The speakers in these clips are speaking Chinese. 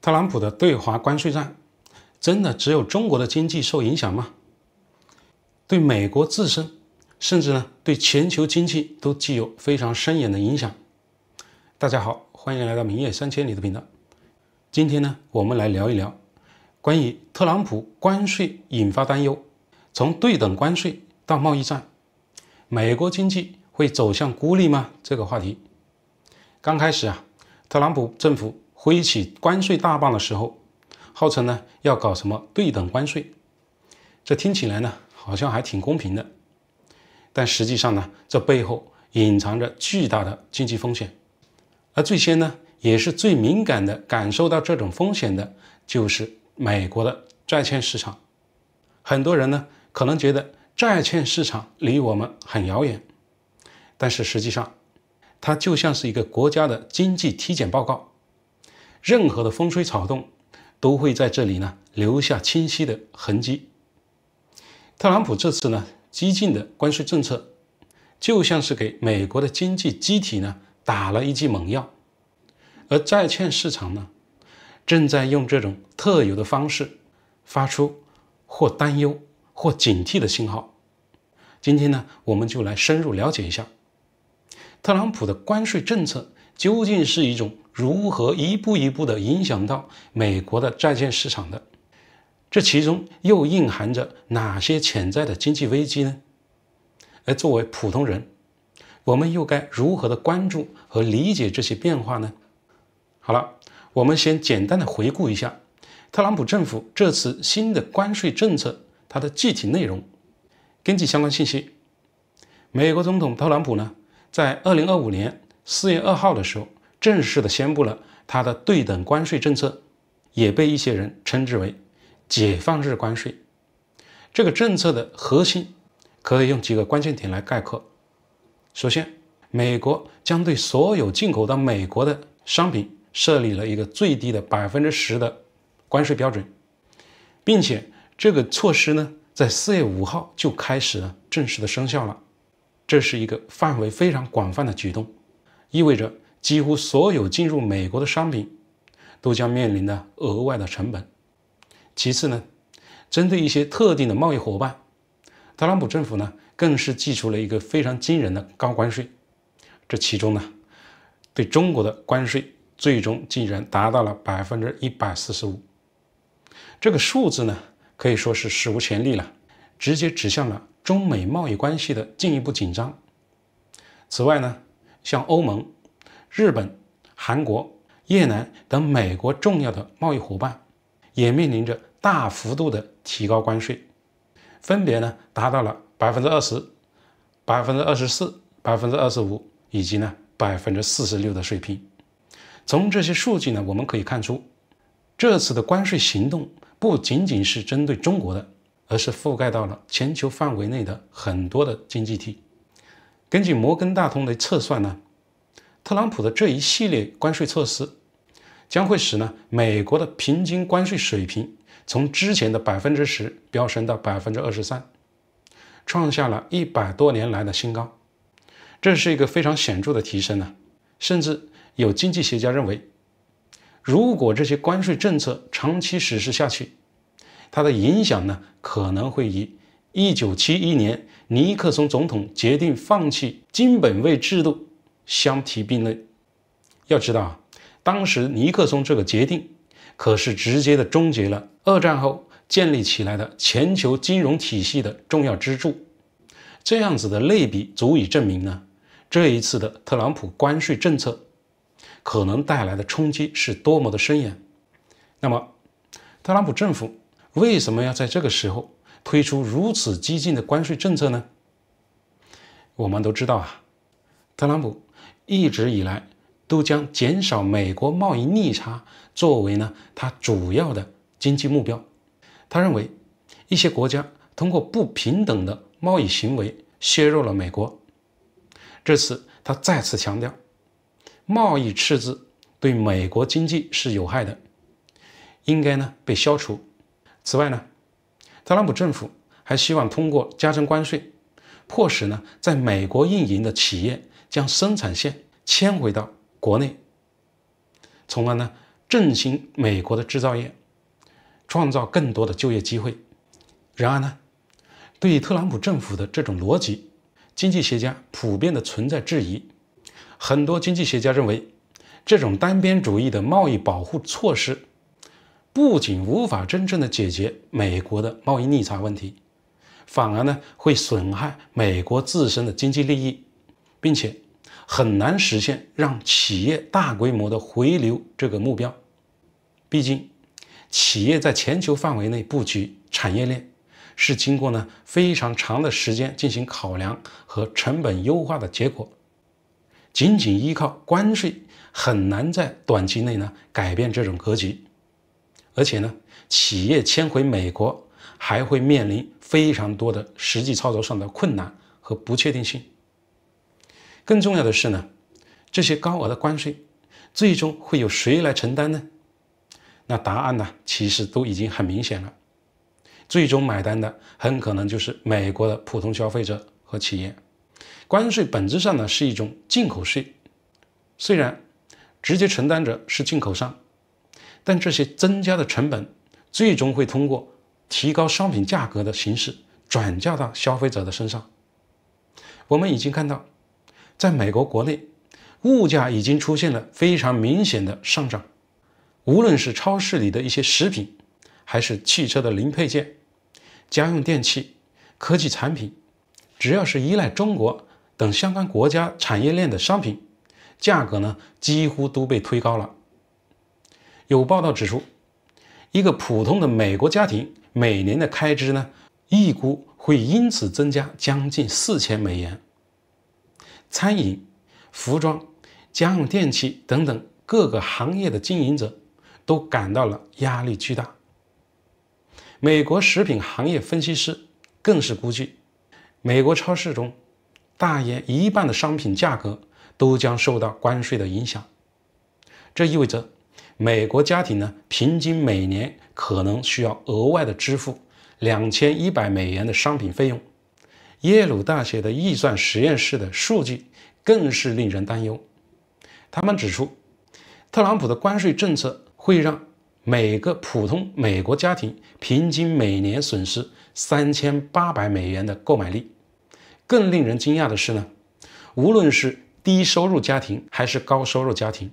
特朗普的对华关税战，真的只有中国的经济受影响吗？对美国自身，甚至呢对全球经济都具有非常深远的影响。大家好，欢迎来到明夜3000里的频道。今天呢，我们来聊一聊关于特朗普关税引发担忧，从对等关税到贸易战，美国经济会走向孤立吗？这个话题。刚开始特朗普政府挥起关税大棒的时候，号称呢要搞什么对等关税，这听起来呢好像还挺公平的，但实际上呢，这背后隐藏着巨大的经济风险。而最先呢，也是最敏感的感受到这种风险的，就是美国的债券市场。很多人呢可能觉得债券市场离我们很遥远，但是实际上它就像是一个国家的经济体检报告，任何的风吹草动都会在这里呢留下清晰的痕迹。特朗普这次呢激进的关税政策，就像是给美国的经济机体呢打了一剂猛药，而债券市场呢正在用这种特有的方式发出或担忧或警惕的信号。今天呢，我们就来深入了解一下特朗普的关税政策究竟是一种如何一步一步的影响到美国的债券市场的，这其中又蕴含着哪些潜在的经济危机呢？而作为普通人，我们又该如何的关注和理解这些变化呢？好了，我们先简单的回顾一下特朗普政府这次新的关税政策它的具体内容。根据相关信息，美国总统特朗普呢在2025年4月2号的时候正式的宣布了他的对等关税政策，也被一些人称之为解放日关税。这个政策的核心可以用几个关键点来概括。首先，美国将对所有进口到美国的商品设立了一个最低的 10% 的关税标准，并且这个措施呢在4月5号就开始了正式的生效了。这是一个范围非常广泛的举动，意味着几乎所有进入美国的商品都将面临的额外的成本。其次呢，针对一些特定的贸易伙伴，特朗普政府呢更是祭出了一个非常惊人的高关税。这其中呢，对中国的关税最终竟然达到了 145%。这个数字呢可以说是史无前例了，直接指向了中美贸易关系的进一步紧张。此外呢，像欧盟、日本、韩国、越南等美国重要的贸易伙伴也面临着大幅度的提高关税，分别呢达到了 20%、24%、25%以及呢 46% 的水平。从这些数据呢，我们可以看出，这次的关税行动不仅仅是针对中国的，而是覆盖到了全球范围内的很多的经济体。根据摩根大通的测算呢，特朗普的这一系列关税措施将会使呢美国的平均关税水平从之前的 10% 飙升到 23%， 创下了100多年来的新高。这是一个非常显著的提升甚至有经济学家认为，如果这些关税政策长期实施下去，它的影响呢可能会与1971年尼克松总统决定放弃金本位制度相提并论。要知道当时尼克松这个决定可是直接的终结了二战后建立起来的全球金融体系的重要支柱。这样子的类比足以证明呢，这一次的特朗普关税政策可能带来的冲击是多么的深远。那么特朗普政府为什么要在这个时候推出如此激进的关税政策呢？我们都知道特朗普一直以来都将减少美国贸易逆差作为呢他主要的经济目标。他认为一些国家通过不平等的贸易行为削弱了美国。这次他再次强调，贸易赤字对美国经济是有害的，应该呢被消除。此外呢，特朗普政府还希望通过加征关税，迫使呢在美国运营的企业将生产线迁回到国内，从而呢振兴美国的制造业，创造更多的就业机会。然而呢，对于特朗普政府的这种逻辑，经济学家普遍的存在质疑。很多经济学家认为，这种单边主义的贸易保护措施不仅无法真正的解决美国的贸易逆差问题，反而呢会损害美国自身的经济利益，并且很难实现让企业大规模的回流这个目标。毕竟，企业在全球范围内布局产业链，是经过呢非常长的时间进行考量和成本优化的结果。仅仅依靠关税很难在短期内呢改变这种格局。而且呢，企业迁回美国还会面临非常多的实际操作上的困难和不确定性。更重要的是呢，这些高额的关税最终会由谁来承担呢？那答案呢，其实都已经很明显了。最终买单的很可能就是美国的普通消费者和企业。关税本质上呢是一种进口税，虽然直接承担者是进口商，但这些增加的成本最终会通过提高商品价格的形式转嫁到消费者的身上。我们已经看到，在美国国内，物价已经出现了非常明显的上涨，无论是超市里的一些食品，还是汽车的零配件、家用电器、科技产品，只要是依赖中国等相关国家产业链的商品，价格呢几乎都被推高了。有报道指出，一个普通的美国家庭每年的开支呢，预估会因此增加将近$4000。餐饮、服装、家用电器等等各个行业的经营者都感到了压力巨大。美国食品行业分析师更是估计，美国超市中大约一半的商品价格都将受到关税的影响。这意味着美国家庭呢，平均每年可能需要额外的支付$2100的商品费用。耶鲁大学的预算实验室的数据更是令人担忧。他们指出，特朗普的关税政策会让每个普通美国家庭平均每年损失$3800的购买力。更令人惊讶的是呢，无论是低收入家庭还是高收入家庭，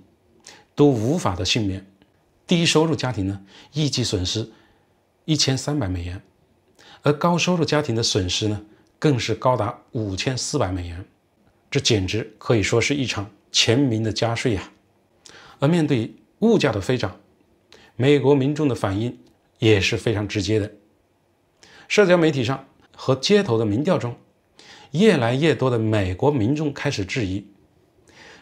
都无法的幸免。低收入家庭呢，预计损失$1300，而高收入家庭的损失呢，更是高达$5400。这简直可以说是一场全民的加税啊！而面对物价的飞涨，美国民众的反应也是非常直接的。社交媒体上和街头的民调中，越来越多的美国民众开始质疑，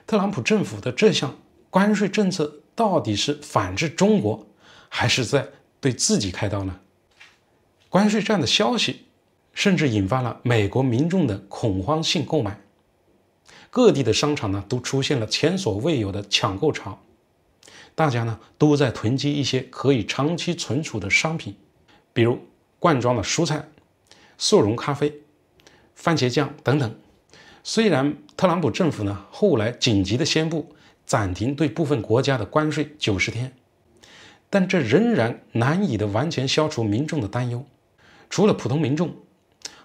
特朗普政府的这项关税政策到底是反制中国，还是在对自己开刀呢？关税战的消息甚至引发了美国民众的恐慌性购买，各地的商场呢都出现了前所未有的抢购潮，大家呢都在囤积一些可以长期存储的商品，比如罐装的蔬菜、速溶咖啡、番茄酱等等。虽然特朗普政府呢后来紧急的宣布暂停对部分国家的关税90天，但这仍然难以的完全消除民众的担忧。除了普通民众，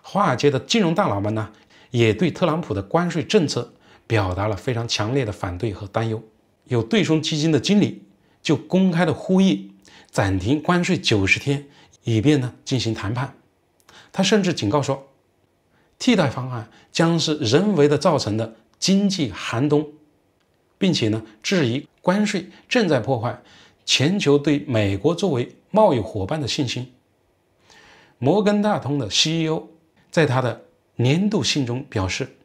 华尔街的金融大佬们呢也对特朗普的关税政策表达了非常强烈的反对和担忧。有对冲基金的经理就公开的呼吁暂停关税90天，以便呢进行谈判。他甚至警告说，替代方案将是人为的造成的经济寒冬，并且呢质疑关税正在破坏全球对美国作为贸易伙伴的信心。摩根大通的 CEO 在他的年度信中表示，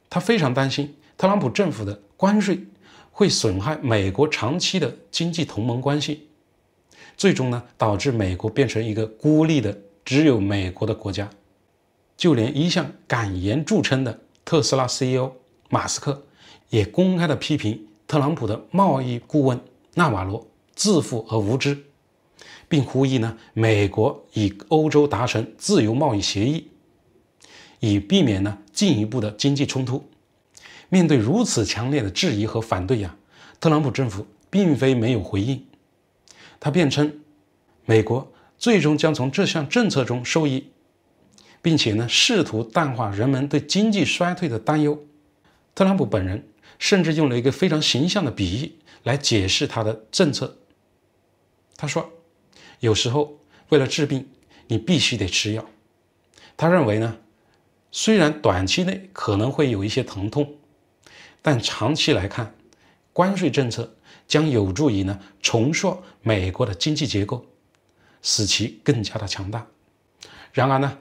他非常担心特朗普政府的关税会损害美国长期的经济同盟关系，最终呢导致美国变成一个孤立的只有美国的国家。就连一向敢言著称的特斯拉 CEO 马斯克也公开的批评特朗普的贸易顾问纳瓦罗自负和无知，并呼吁呢美国与欧洲达成自由贸易协议，以避免呢进一步的经济冲突。面对如此强烈的质疑和反对特朗普政府并非没有回应，他辩称，美国最终将从这项政策中受益，并且呢，试图淡化人们对经济衰退的担忧。特朗普本人甚至用了一个非常形象的比喻来解释他的政策。他说，有时候为了治病，你必须得吃药。他认为呢，虽然短期内可能会有一些疼痛，但长期来看，关税政策将有助于呢重塑美国的经济结构，使其更加的强大。然而呢，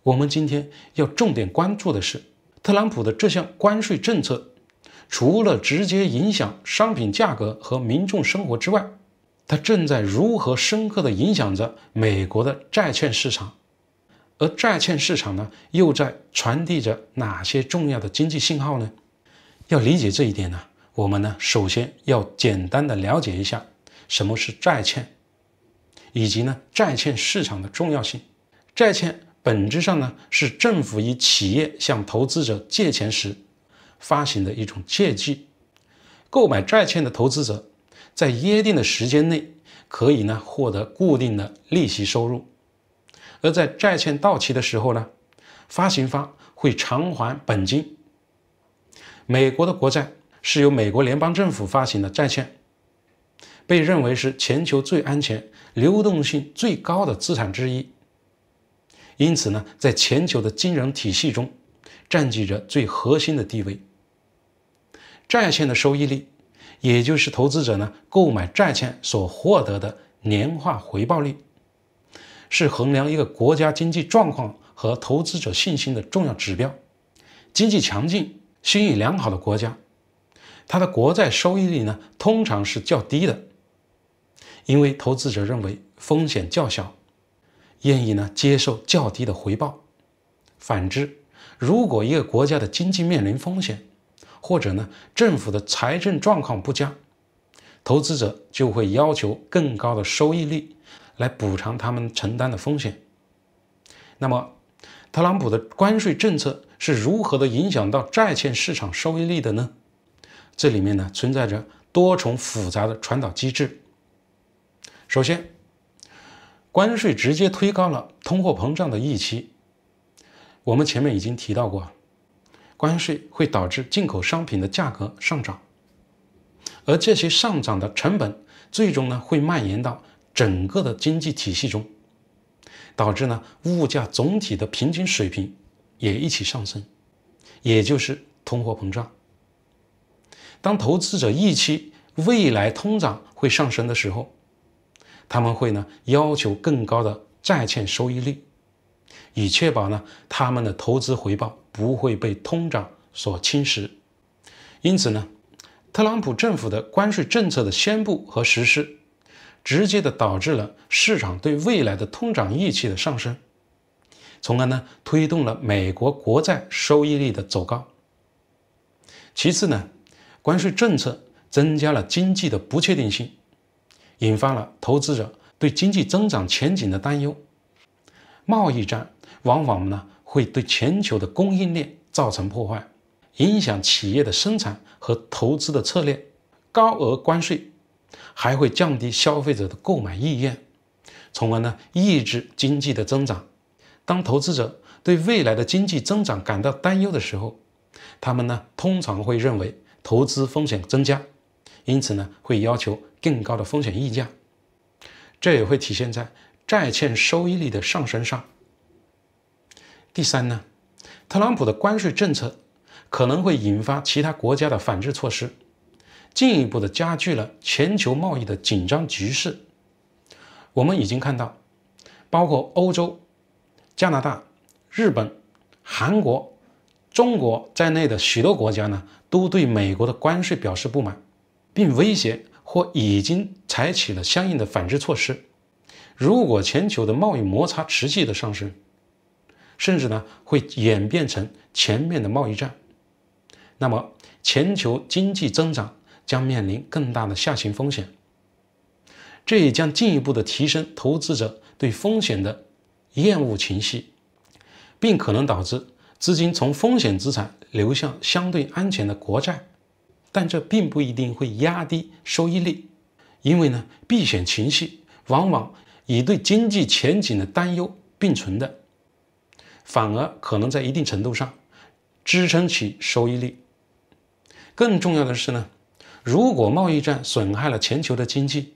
我们今天要重点关注的是，特朗普的这项关税政策，除了直接影响商品价格和民众生活之外，它正在如何深刻地影响着美国的债券市场，而债券市场呢，又在传递着哪些重要的经济信号呢？要理解这一点呢，我们呢首先要简单的了解一下什么是债券，以及呢债券市场的重要性。债券本质上呢是政府与企业向投资者借钱时发行的一种借据。购买债券的投资者在约定的时间内可以呢获得固定的利息收入，而在债券到期的时候呢，发行方会偿还本金。美国的国债是由美国联邦政府发行的债券，被认为是全球最安全、流动性最高的资产之一，因此呢，在全球的金融体系中占据着最核心的地位。债券的收益率，也就是投资者呢购买债券所获得的年化回报率，是衡量一个国家经济状况和投资者信心的重要指标。经济强劲、信誉良好的国家，它的国债收益率呢通常是较低的，因为投资者认为风险较小，愿意呢接受较低的回报。反之，如果一个国家的经济面临风险，或者呢政府的财政状况不佳，投资者就会要求更高的收益率来补偿他们承担的风险。那么特朗普的关税政策是如何的影响到债券市场收益率的呢？这里面呢存在着多重复杂的传导机制。首先，关税直接推高了通货膨胀的预期。我们前面已经提到过，关税会导致进口商品的价格上涨，而这些上涨的成本最终呢会蔓延到整个的经济体系中，导致呢物价总体的平均水平也一起上升，也就是通货膨胀。当投资者预期未来通胀会上升的时候，他们会呢要求更高的债券收益率，以确保呢他们的投资回报不会被通胀所侵蚀。因此呢，特朗普政府的关税政策的宣布和实施，直接的导致了市场对未来的通胀预期的上升，从而呢推动了美国国债收益率的走高。其次呢，关税政策增加了经济的不确定性，引发了投资者对经济增长前景的担忧。贸易战往往呢会对全球的供应链造成破坏，影响企业的生产和投资的策略。高额关税还会降低消费者的购买意愿，从而呢抑制经济的增长。当投资者对未来的经济增长感到担忧的时候，他们呢通常会认为投资风险增加，因此呢会要求更高的风险溢价，这也会体现在债券收益率的上升上。第三呢，特朗普的关税政策可能会引发其他国家的反制措施，进一步的加剧了全球贸易的紧张局势。我们已经看到，包括欧洲、加拿大、日本、韩国、中国在内的许多国家呢，都对美国的关税表示不满，并威胁或已经采取了相应的反制措施。如果全球的贸易摩擦持续的上升，甚至呢会演变成全面的贸易战，那么全球经济增长将面临更大的下行风险。这也将进一步的提升投资者对风险的厌恶情绪，并可能导致资金从风险资产流向相对安全的国债，但这并不一定会压低收益率，因为呢避险情绪往往以对经济前景的担忧并存的，反而可能在一定程度上支撑起收益率。更重要的是呢，如果贸易战损害了全球的经济，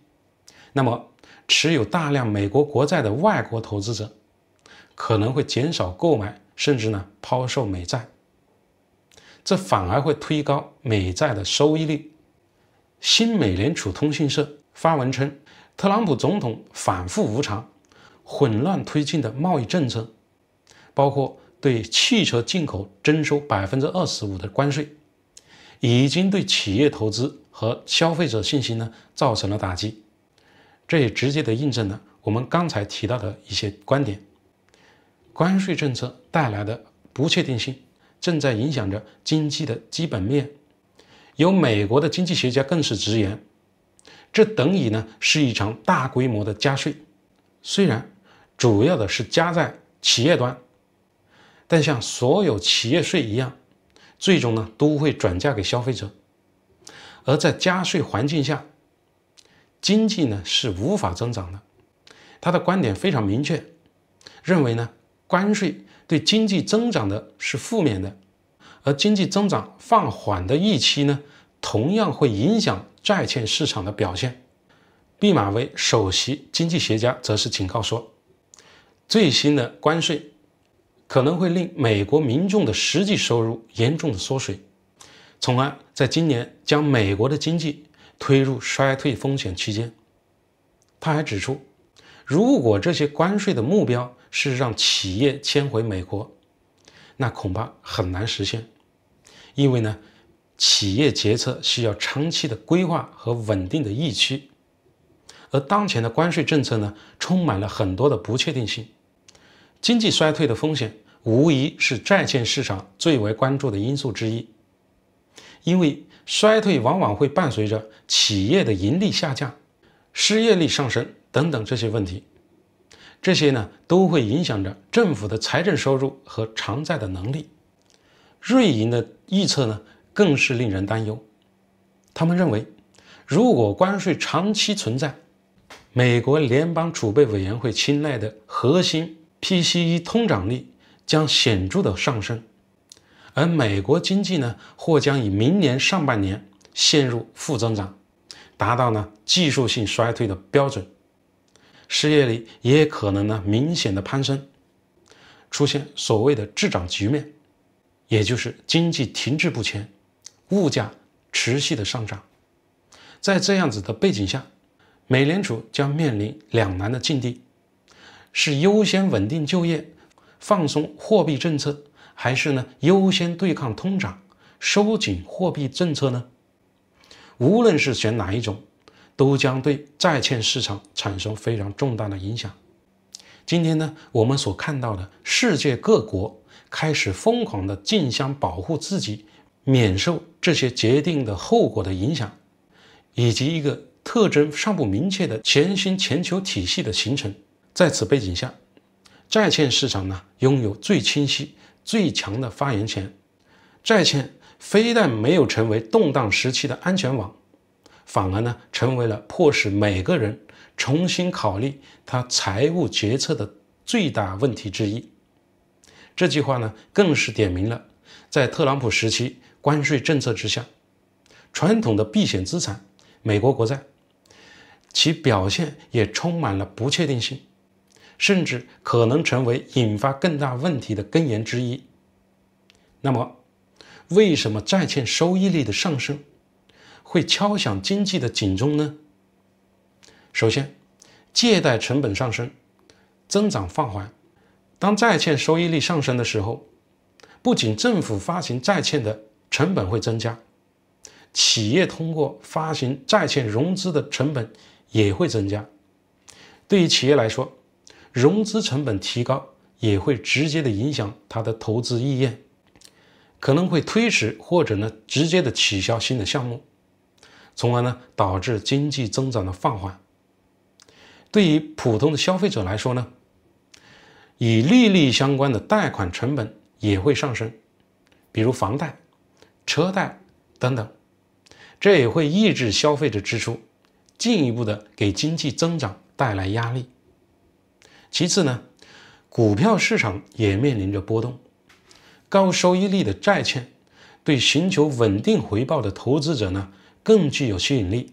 那么持有大量美国国债的外国投资者可能会减少购买，甚至呢抛售美债，这反而会推高美债的收益率。新美联储通讯社发文称，特朗普总统反复无常、混乱推进的贸易政策，包括对汽车进口征收25%的关税，已经对企业投资和消费者信心呢造成了打击。这也直接的印证了我们刚才提到的一些观点。关税政策带来的不确定性正在影响着经济的基本面。有美国的经济学家更是直言，这等于呢是一场大规模的加税，虽然主要的是加在企业端，但像所有企业税一样，最终呢都会转嫁给消费者。而在加税环境下，经济呢是无法增长的。他的观点非常明确，认为呢关税对经济增长的是负面的，而经济增长放缓的预期呢同样会影响债券市场的表现。毕马威首席经济学家则是警告说，最新的关税可能会令美国民众的实际收入严重的缩水，从而在今年将美国的经济推入衰退风险区间。他还指出，如果这些关税的目标是让企业迁回美国，那恐怕很难实现，因为呢企业决策需要长期的规划和稳定的预期，而当前的关税政策呢充满了很多的不确定性。经济衰退的风险无疑是债券市场最为关注的因素之一，因为衰退往往会伴随着企业的盈利下降、失业率上升等等这些问题，这些呢都会影响着政府的财政收入和偿债的能力。瑞银的预测呢更是令人担忧，他们认为，如果关税长期存在，美国联邦储备委员会青睐的核心 PCE 通胀率将显著的上升，而美国经济呢或将以明年上半年陷入负增长，达到呢技术性衰退的标准，失业率也可能呢明显的攀升，出现所谓的滞涨局面，也就是经济停滞不前，物价持续的上涨。在这样子的背景下，美联储将面临两难的境地，是优先稳定就业，放松货币政策，还是呢优先对抗通胀，收紧货币政策呢？无论是选哪一种，都将对债券市场产生非常重大的影响。今天呢，我们所看到的世界各国开始疯狂的竞相保护自己，免受这些决定的后果的影响，以及一个特征尚不明确的全新全球体系的形成。在此背景下，债券市场呢拥有最清晰、最强的发言权。债券非但没有成为动荡时期的安全网，反而呢成为了迫使每个人重新考虑他财务决策的最大问题之一。这句话呢更是点明了，在特朗普时期关税政策之下，传统的避险资产美国国债，其表现也充满了不确定性，甚至可能成为引发更大问题的根源之一。那么，为什么债券收益率的上升会敲响经济的警钟呢？首先，借贷成本上升，增长放缓。当债券收益率上升的时候，不仅政府发行债券的成本会增加，企业通过发行债券融资的成本也会增加。对于企业来说，融资成本提高也会直接的影响它的投资意愿，可能会推迟或者呢直接的取消新的项目，从而呢导致经济增长的放缓。对于普通的消费者来说呢，与利率相关的贷款成本也会上升，比如房贷、车贷等等，这也会抑制消费者支出，进一步的给经济增长带来压力。其次呢，股票市场也面临着波动，高收益率的债券对寻求稳定回报的投资者呢更具有吸引力，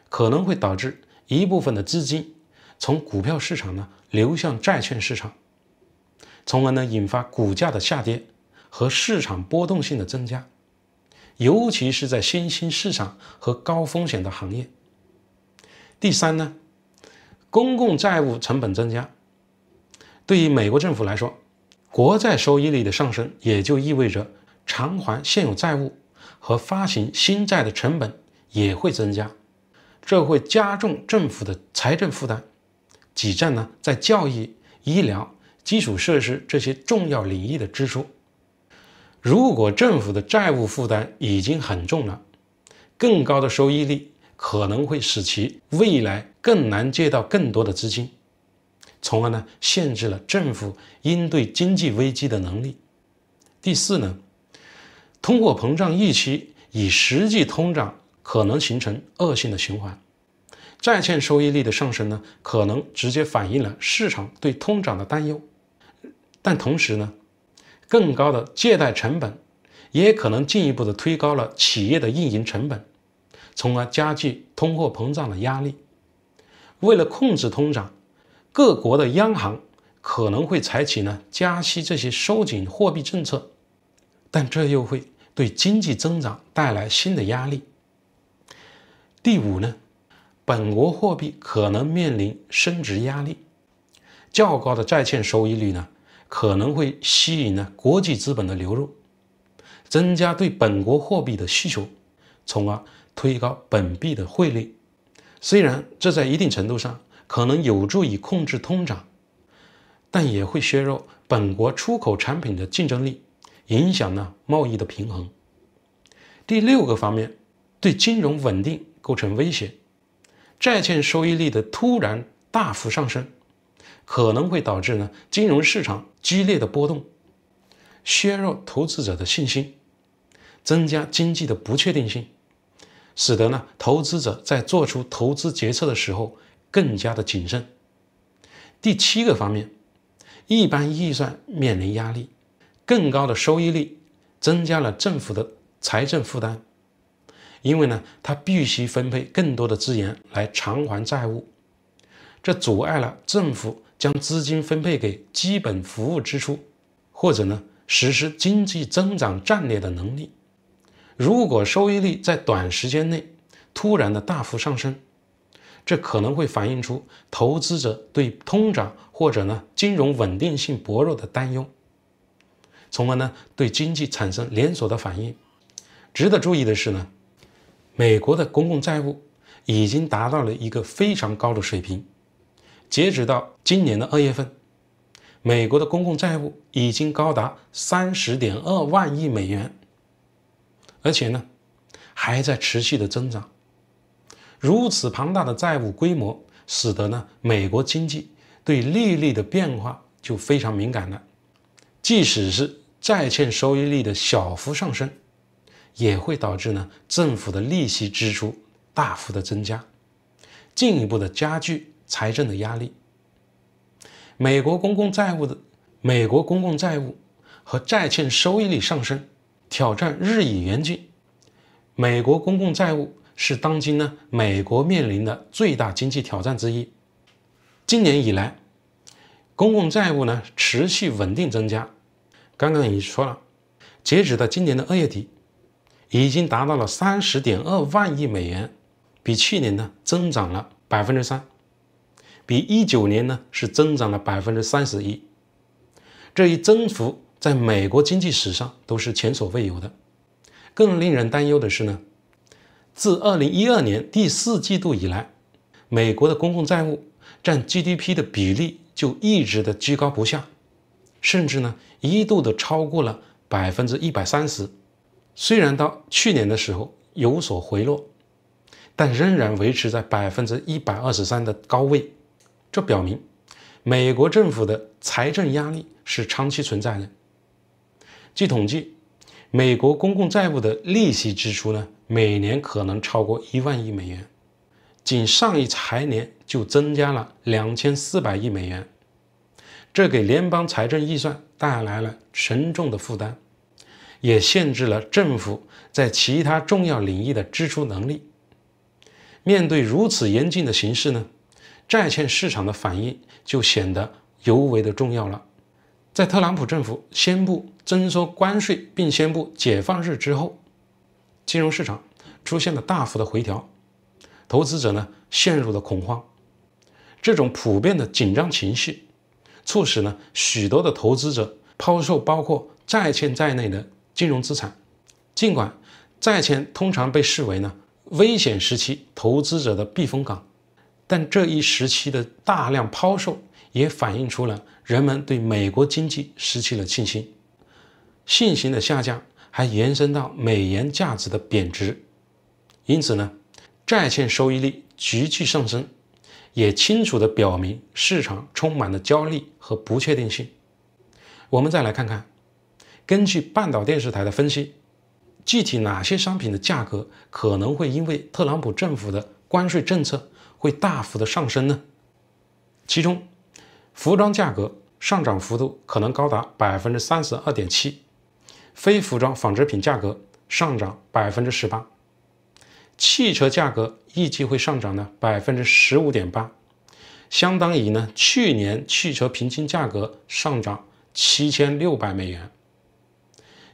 可能会导致一部分的资金从股票市场呢流向债券市场，从而呢引发股价的下跌和市场波动性的增加，尤其是在新兴市场和高风险的行业。第三呢，公共债务成本增加。对于美国政府来说，国债收益率的上升也就意味着偿还现有债务和发行新债的成本也会增加，这会加重政府的财政负担，挤占呢在教育、医疗、基础设施这些重要领域的支出。如果政府的债务负担已经很重了，更高的收益率可能会使其未来更难借到更多的资金，从而呢限制了政府应对经济危机的能力。第四呢，通货膨胀预期与实际通胀可能形成恶性的循环。债券收益率的上升呢，可能直接反映了市场对通胀的担忧，但同时呢，更高的借贷成本也可能进一步的推高了企业的运营成本，从而加剧通货膨胀的压力。为了控制通胀，各国的央行可能会采取呢加息这些收紧货币政策，但这又会对经济增长带来新的压力。第五呢，本国货币可能面临升值压力，较高的债券收益率呢可能会吸引呢国际资本的流入，增加对本国货币的需求，从而推高本币的汇率。虽然这在一定程度上可能有助于控制通胀，但也会削弱本国出口产品的竞争力，影响呢贸易的平衡。第六个方面，对金融稳定构成威胁。债券收益率的突然大幅上升，可能会导致呢金融市场剧烈的波动，削弱投资者的信心，增加经济的不确定性，使得呢投资者在做出投资决策的时候更加的谨慎。第七个方面，一般预算面临压力，更高的收益率增加了政府的财政负担，因为呢它必须分配更多的资源来偿还债务，这阻碍了政府将资金分配给基本服务支出，或者呢实施经济增长战略的能力。如果收益率在短时间内突然的大幅上升，这可能会反映出投资者对通胀或者呢金融稳定性薄弱的担忧，从而呢对经济产生连锁的反应。值得注意的是呢，美国的公共债务已经达到了一个非常高的水平。截止到今年的2月份，美国的公共债务已经高达30.2万亿美元，而且呢还在持续的增长。如此庞大的债务规模，使得呢美国经济对利率的变化就非常敏感了。即使是债券收益率的小幅上升，也会导致呢政府的利息支出大幅的增加，进一步的加剧财政的压力。美国公共债务和债券收益率上升，挑战日益严峻。美国公共债务是当今呢美国面临的最大经济挑战之一。今年以来，公共债务呢持续稳定增加。刚刚已经说了，截止到今年的2月底，已经达到了30.2万亿美元，比去年呢增长了3%，比19年呢是增长了31%。这一增幅在美国经济史上都是前所未有的。更令人担忧的是呢，自2012年第4季度以来，美国的公共债务占 GDP 的比例就一直的居高不下，甚至呢一度的超过了130%。虽然到去年的时候有所回落，但仍然维持在123%的高位。这表明美国政府的财政压力是长期存在的。据统计，美国公共债务的利息支出呢，每年可能超过1万亿美元。仅上一财年就增加了2400亿美元，这给联邦财政预算带来了沉重的负担，也限制了政府在其他重要领域的支出能力。面对如此严峻的形势呢，债券市场的反应就显得尤为的重要了。在特朗普政府宣布征收关税并宣布解放日之后，金融市场出现了大幅的回调，投资者呢陷入了恐慌。这种普遍的紧张情绪促使呢许多的投资者抛售包括债券在内的金融资产。尽管债券通常被视为呢危险时期投资者的避风港，但这一时期的大量抛售也反映出了人们对美国经济失去了信心。信心的下降还延伸到美元价值的贬值，因此呢，债券收益率急剧上升，也清楚地表明市场充满了焦虑和不确定性。我们再来看看，根据半岛电视台的分析，具体哪些商品的价格可能会因为特朗普政府的关税政策会大幅的上升呢？其中，服装价格上涨幅度可能高达 32.7%， 非服装纺织品价格上涨 18%， 汽车价格预计会上涨呢 15.8%， 相当于呢去年汽车平均价格上涨7600美元。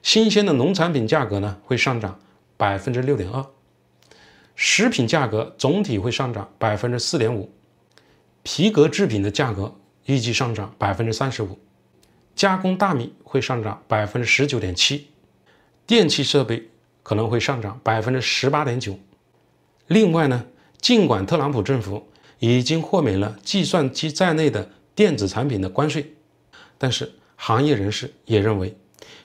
新鲜的农产品价格呢会上涨 6.2%， 食品价格总体会上涨 4.5%， 皮革制品的价格预计上涨 35%， 加工大米会上涨 19.7%， 电气设备可能会上涨 18.9%。 另外呢，尽管特朗普政府已经豁免了计算机在内的电子产品的关税，但是行业人士也认为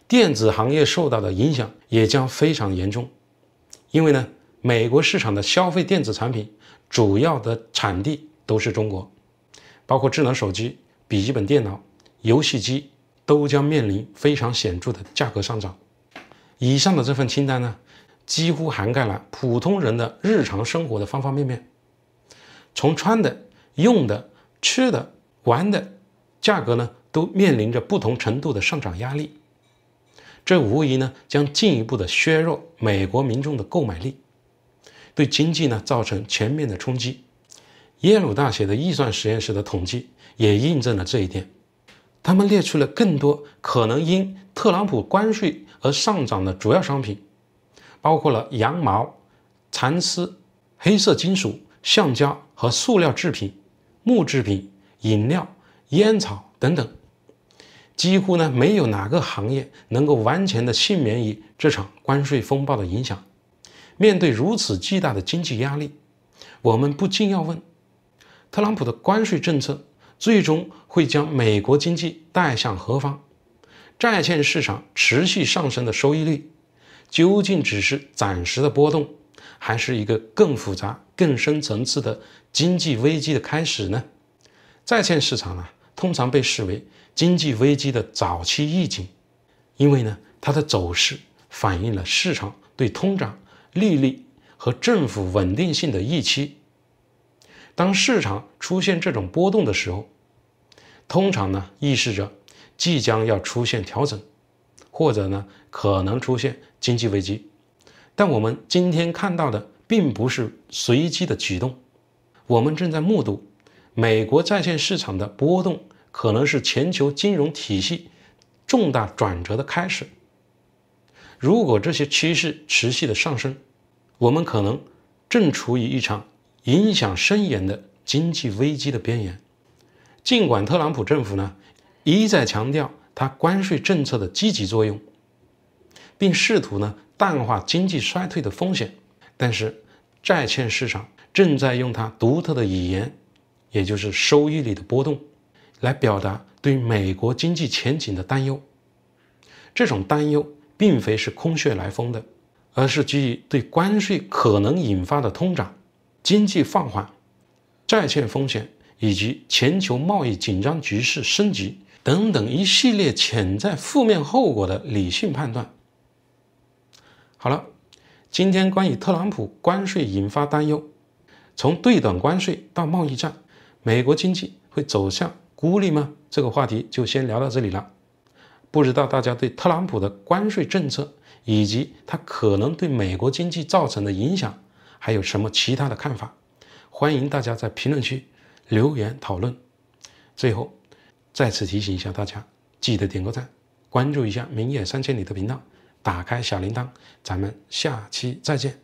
电子行业受到的影响也将非常严重。因为呢，美国市场的消费电子产品主要的产地都是中国，包括智能手机、笔记本电脑、游戏机都将面临非常显著的价格上涨。以上的这份清单呢，几乎涵盖了普通人的日常生活的方方面面，从穿的、用的、吃的、玩的，价格呢都面临着不同程度的上涨压力。这无疑呢将进一步的削弱美国民众的购买力，对经济呢造成全面的冲击。耶鲁大学的预算实验室的统计也印证了这一点，他们列出了更多可能因特朗普关税而上涨的主要商品，包括了羊毛、蚕丝、黑色金属、橡胶和塑料制品、木制品、饮料、烟草等等。几乎呢没有哪个行业能够完全的幸免于这场关税风暴的影响。面对如此巨大的经济压力，我们不禁要问，特朗普的关税政策最终会将美国经济带向何方？债券市场持续上升的收益率究竟只是暂时的波动，还是一个更复杂、更深层次的经济危机的开始呢？债券市场呢，通常被视为经济危机的早期预警，因为呢，它的走势反映了市场对通胀、利率和政府稳定性的预期。当市场出现这种波动的时候，通常呢预示着即将要出现调整，或者呢可能出现经济危机。但我们今天看到的并不是随机的举动，我们正在目睹美国债券市场的波动可能是全球金融体系重大转折的开始。如果这些趋势持续的上升，我们可能正处于一场影响深远的经济危机的边缘。尽管特朗普政府呢一再强调他关税政策的积极作用，并试图呢淡化经济衰退的风险，但是债券市场正在用它独特的语言，也就是收益率的波动，来表达对美国经济前景的担忧。这种担忧并非是空穴来风的，而是基于对关税可能引发的通胀、经济放缓、债券风险以及全球贸易紧张局势升级等等一系列潜在负面后果的理性判断。好了，今天关于特朗普关税引发担忧，从对等关税到贸易战，美国经济会走向孤立吗？这个话题就先聊到这里了。不知道大家对特朗普的关税政策以及它可能对美国经济造成的影响还有什么其他的看法？欢迎大家在评论区留言讨论。最后再次提醒一下大家，记得点个赞，关注一下明野3000里的频道，打开小铃铛，咱们下期再见。